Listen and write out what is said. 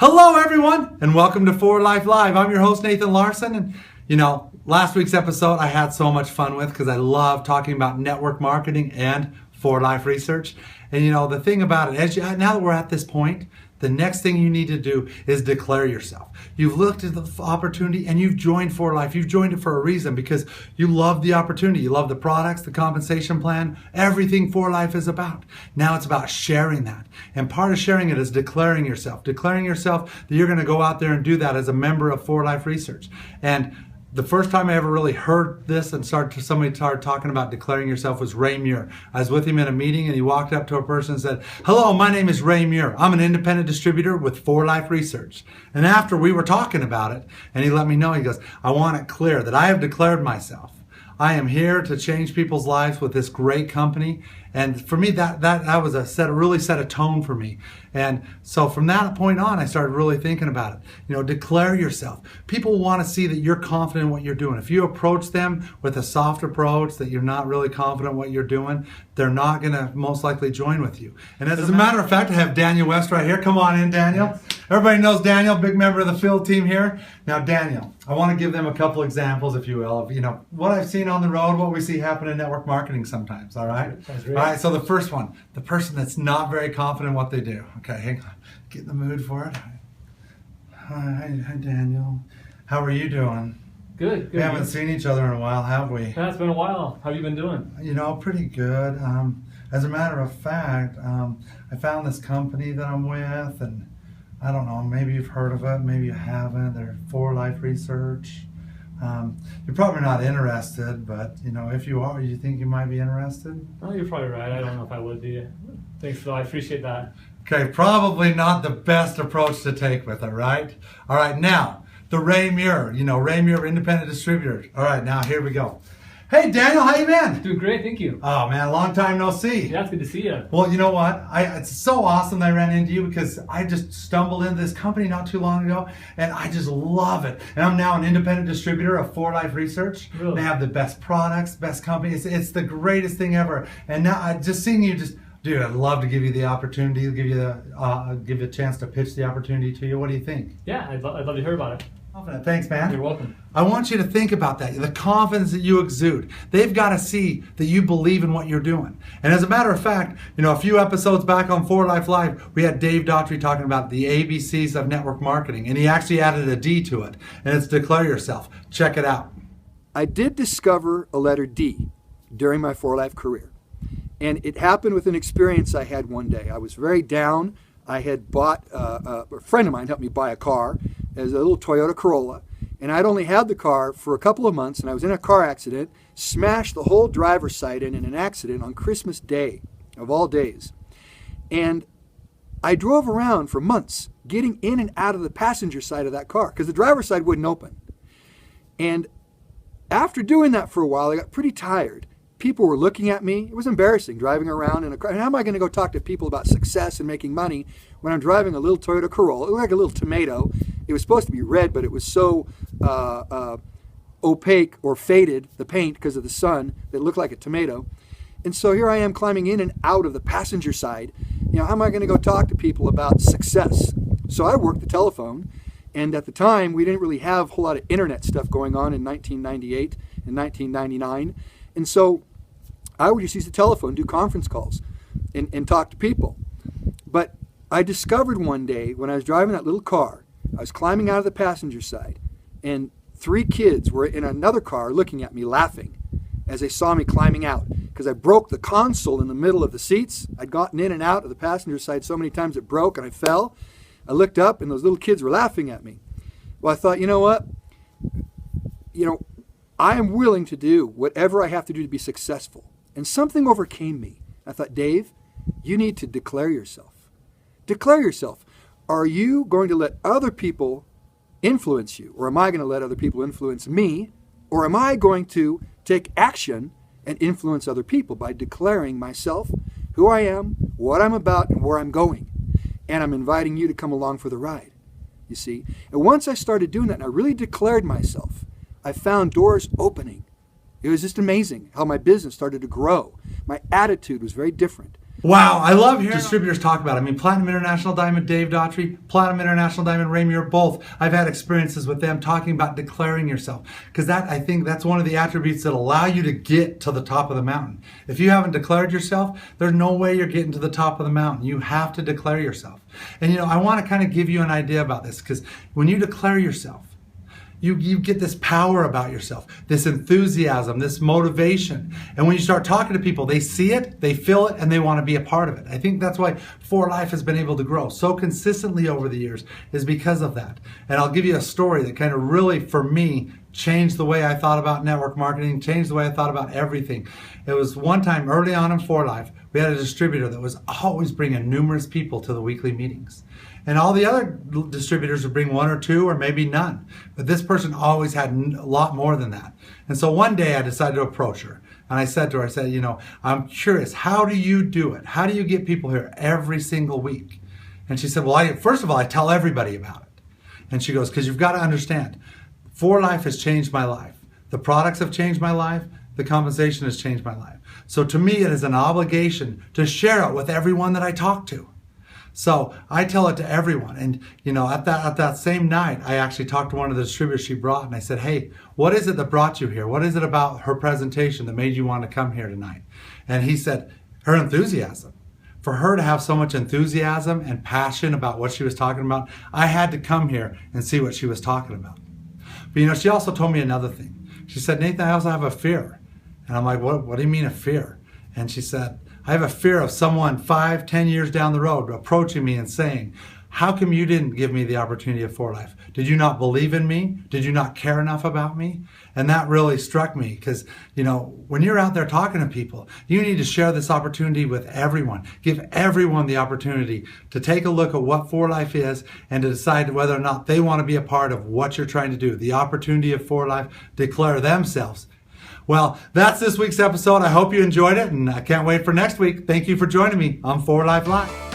Hello, everyone, and welcome to For Life Live. I'm your host, Nathan Larson, and last week's episode I had so much fun with because I love talking about network marketing and For Life research. And the thing about it, now that we're at this point, the next thing you need to do is declare yourself. You've looked at the opportunity and you've joined For Life. You've joined it for a reason because you love the opportunity. You love the products, the compensation plan, everything For Life is about. Now it's about sharing that. And part of sharing it is declaring yourself. Declaring yourself that you're going to go out there and do that as a member of For Life Research. And the first time I ever really heard this and somebody started talking about declaring yourself was Ray Muir. I was with him in a meeting and he walked up to a person and said, "Hello, my name is Ray Muir. I'm an independent distributor with For Life Research." And after we were talking about it, and he let me know, he goes, "I want it clear that I have declared myself. I am here to change people's lives with this great company." And for me, that was really set a tone for me. And so from that point on, I started really thinking about it. Declare yourself. People want to see that you're confident in what you're doing. If you approach them with a soft approach, that you're not really confident in what you're doing, they're not going to most likely join with you. And as a matter of fact, I have Daniel West right here. Come on in, Daniel. Yes. Everybody knows Daniel, big member of the field team here. Now, Daniel, I want to give them a couple examples, if you will, of what I've seen on the road, what we see happen in network marketing sometimes. All right. Sounds great. All right. So the first one, the person that's not very confident in what they do. Okay, hang on. Get in the mood for it. Hi, Daniel. How are you doing? Good. We haven't seen each other in a while, have we? Yeah, it's been a while. How have you been doing? Pretty good. As a matter of fact, I found this company that I'm with, and I don't know, maybe you've heard of it, maybe you haven't. They're For Life Research. You're probably not interested, but if you are, you think you might be interested? Oh, you're probably right. I don't know if I would be. Thanks, Phil. I appreciate that. Okay, probably not the best approach to take with it, right? All right, now, the Ray Muir, Ray Muir, independent distributor. All right, now here we go. Hey, Daniel, how you been? Doing great, thank you. Oh, man, long time no see. Yeah, it's good to see you. Well, you know what? It's so awesome that I ran into you because I just stumbled into this company not too long ago, and I just love it. And I'm now an independent distributor of For Life Research. Really? They have the best products, best company. It's the greatest thing ever. And now, just seeing you dude, I'd love to give you the opportunity, give you a chance to pitch the opportunity to you. What do you think? Yeah, I'd love to hear about it. Thanks, man. You're welcome. I want you to think about that, the confidence that you exude. They've got to see that you believe in what you're doing. And as a matter of fact, a few episodes back on For Life Live, we had Dave Daughtry talking about the ABCs of network marketing, and he actually added a D to it, and it's declare yourself. Check it out. I did discover a letter D during my For Life career. And it happened with an experience I had one day. I was very down. I had bought, a friend of mine helped me buy a car, as a little Toyota Corolla. And I'd only had the car for a couple of months, and I was in a car accident, smashed the whole driver's side in an accident on Christmas Day, of all days. And I drove around for months, getting in and out of the passenger side of that car, because the driver's side wouldn't open. And after doing that for a while, I got pretty tired. People were looking at me. It was embarrassing driving around in a car. And how am I going to go talk to people about success and making money when I'm driving a little Toyota Corolla? It looked like a little tomato. It was supposed to be red, but it was so opaque or faded, the paint, because of the sun, that it looked like a tomato. And so here I am climbing in and out of the passenger side. How am I going to go talk to people about success? So I worked the telephone. And at the time, we didn't really have a whole lot of internet stuff going on in 1998 and 1999. And so I would just use the telephone, do conference calls, and talk to people. But I discovered one day when I was driving that little car, I was climbing out of the passenger side, and 3 kids were in another car looking at me laughing as they saw me climbing out, because I broke the console in the middle of the seats. I'd gotten in and out of the passenger side so many times it broke, and I fell. I looked up, and those little kids were laughing at me. Well, I thought, you know what? I am willing to do whatever I have to do to be successful. And something overcame me. I thought, Dave, you need to declare yourself. Declare yourself. Are you going to let other people influence you? Or am I going to let other people influence me? Or am I going to take action and influence other people by declaring myself, who I am, what I'm about, and where I'm going? And I'm inviting you to come along for the ride, you see. And once I started doing that and I really declared myself, I found doors opening. It was just amazing how my business started to grow. My attitude was very different. Wow, I love hearing distributors talk about it. I mean, Platinum International Diamond Dave Daughtry, Platinum International Diamond Ray Muir, both. I've had experiences with them talking about declaring yourself, because I think that's one of the attributes that allow you to get to the top of the mountain. If you haven't declared yourself, there's no way you're getting to the top of the mountain. You have to declare yourself. And I want to kind of give you an idea about this, because when you declare yourself, you get this power about yourself, this enthusiasm, this motivation. And when you start talking to people, they see it, they feel it, and they want to be a part of it. I think that's why For Life has been able to grow so consistently over the years, is because of that. And I'll give you a story that kind of really, for me, changed the way I thought about network marketing, changed the way I thought about everything. It was one time early on in For Life, we had a distributor that was always bringing numerous people to the weekly meetings. And all the other distributors would bring one or two or maybe none. But this person always had a lot more than that. And so one day I decided to approach her. And I said to her, I'm curious, how do you do it? How do you get people here every single week? And she said, well, first of all, I tell everybody about it. And she goes, because you've got to understand, For Life has changed my life. The products have changed my life. The compensation has changed my life. So to me, it is an obligation to share it with everyone that I talk to. So I tell it to everyone. And, at that same night, I actually talked to one of the distributors she brought, and I said, hey, what is it that brought you here? What is it about her presentation that made you want to come here tonight? And he said, her enthusiasm. For her to have so much enthusiasm and passion about what she was talking about, I had to come here and see what she was talking about. But, she also told me another thing. She said, Nathan, I also have a fear. And I'm like, what do you mean a fear? And she said, I have a fear of someone 5-10 years down the road approaching me and saying, how come you didn't give me the opportunity of For Life? Did you not believe in me? Did you not care enough about me? And that really struck me, because, when you're out there talking to people, you need to share this opportunity with everyone. Give everyone the opportunity to take a look at what For Life is and to decide whether or not they want to be a part of what you're trying to do. The opportunity of For Life, declare themselves. Well, that's this week's episode. I hope you enjoyed it, and I can't wait for next week. Thank you for joining me on For Life Live.